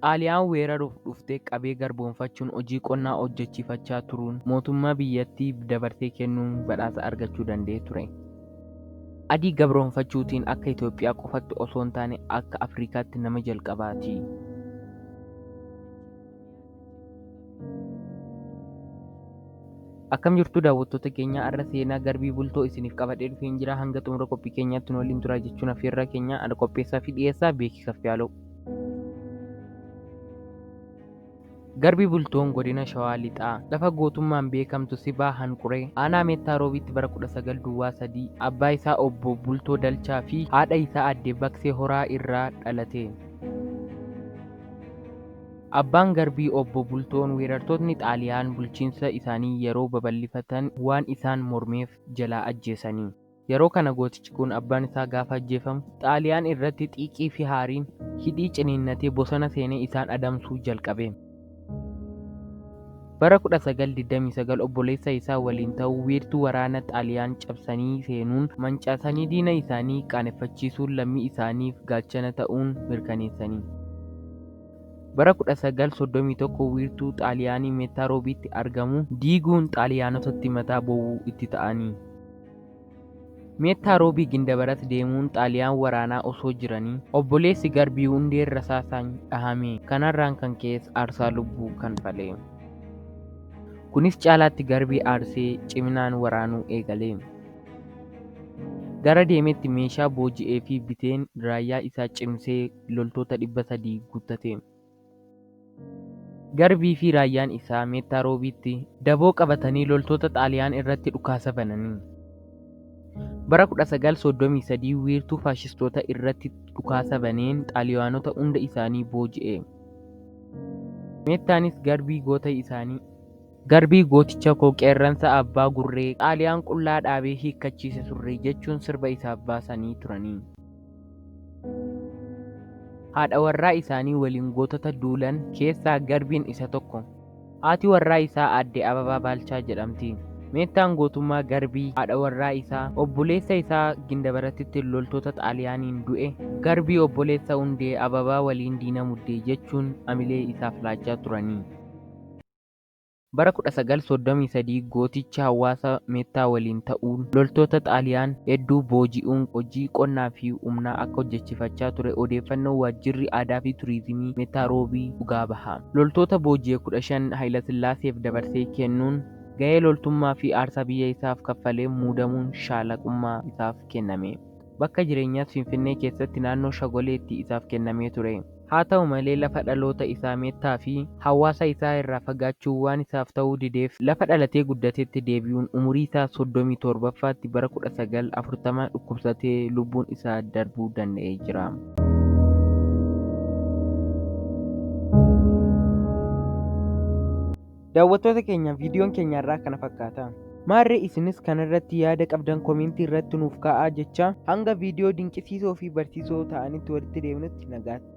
Xaaliyaan weeraruuf dhuftee qabee garboomfachuun hojii qonnaa hojjechiifachaa turuun mootummaa biyyattiif dabarsee kennuun badhaasa argachuu danda'ee ture. Adii gabroonfachuutiin akka Itoophiyaa qofatti osoo hin taane akka Afrikaatti nama jalqabaati. Akkam jirtu daawwattoota keenya, har'a seenaa garbii bultoo isiniif qabadhee dhufeen jira. Hanga xumura qophii keenyaatti nu waliin turaa jechuun affeerraa keenya. Ana qopheessaa fi dhiyeessaa Beekii Kaffiyaaloo. Garbii bultoon godina Shawaa Lixaa lafa gootummaan beekamtu Sibaa Hanquree aanaa Meettaa Roobiitti bara 1903 abbaa isaa obbo Bultoo Dalchaa fi haadha isaa aadde Baksee Horaa irraa dhalate. Abbaan garbii obbo Bultoon weerartoonni Xaaliyaan bulchiinsa isaanii yeroo babal'ifatan waan isaan mormeef jalaa ajjeesanii. Yeroo kana gootichi kun abbaan isaa gaafa ajjeefamu Xaaliyaan irratti xiiqii fi haariin hidhii ciniinnatee bosona seenee isaan adamsuu jalqabe. Bara 1929 obboleessa isaa waliin ta'uu wiirtuu waraana Xaaliyaan cabsanii seenuun mancaasanii diina isaanii qaaneffachiisuun lammii isaaniif gaachana ta'uun mirkaneessanii. Bara 1931 wiirtuu Xaaliyaanii Meettaa Roobiitti argamu diiguun Xaaliyaanotatti mataa bowwuu itti ta'anii. Meettaa Roobii Gindabarat deemuun Xaaliyaan waraanaa osoo jiranii obboleessi garbii hundeen rasaasaan dhahame. Kanarraan kan ka'es aarsaa lubbuu kanfale. Kunis caalaatti garbii aarsee ciminaan waraanuu eegale. Gara deemetti meeshaa booji'ee fi biteen raayyaa isaa cimsee loltoota 300 guuttate. Garbii fi raayyaan isaa Meettaa Roobiitti daboo qabatanii loltoota Xaaliyaan irratti dhukaasa bananii. Bara 1933 wiirtuu faashistoota irratti dhukaasa baneen Xaaliyaanota hunda isaanii booji'e. Meettaanis garbii gooticha koo qeerransa abbaa gurree Xaaliyaan qullaa dhaabee hiikkachiise surree jechuun sirba isaaf baasanii turanii. Haadha warraa isaanii waliin gootota duulan keessaa garbiin isa tokko. Haati warraa isaa aadde Ababaa Baalchaa jedhamti. Meettaan gootummaa garbii haadha warraa isaa obboleessa isaa Gindabaratitti loltoota Xaaliyaaniin du'e. Garbii obboleessa hundee Ababaa waliin diina muddee jechuun amilee isaaf laachaa turanii. Bara 1933 gooticha hawaasa Meettaa waliin ta'uun loltoota Xaaliyaan hedduu booji'uun hojii qonnaa fi humnaa akka hojjechiifachaa ture odeeffannoo waajjirri aadaa fi turizimii Meettaa Roobii dhugaa baha. Loltoota booji'e 15 Hayilesillaaseef dabarsee kennuun gahee loltummaa fi aarsaa biyya isaaf kaffalee muudamuun shaalaqummaa isaaf kenname. Bakka jireenyaas Finfinnee keessatti naannoo Shagoleetti isaaf kennamee ture. Haa ta'u malee lafa dhaloota isaa Meettaa fi hawaasa isaa irraa fagaachuu waan isaaf ta'uu dideef lafa dhalatee guddatetti deebi'uun umurii isaa 37ffaatti bara 1940 dhukkubsatee lubbuun isaa darbuu danda'ee jira. Daawwattoota keenya, viidiyoon keenya irraa kana fakkaata. Maarree isinis kanarratti yaada qabdan koomentii irratti nuuf kaa'aa jecha hanga viidiyoo dinqisiisoo fi barsiisoo ta'anitti walitti deemnutti nagaatti.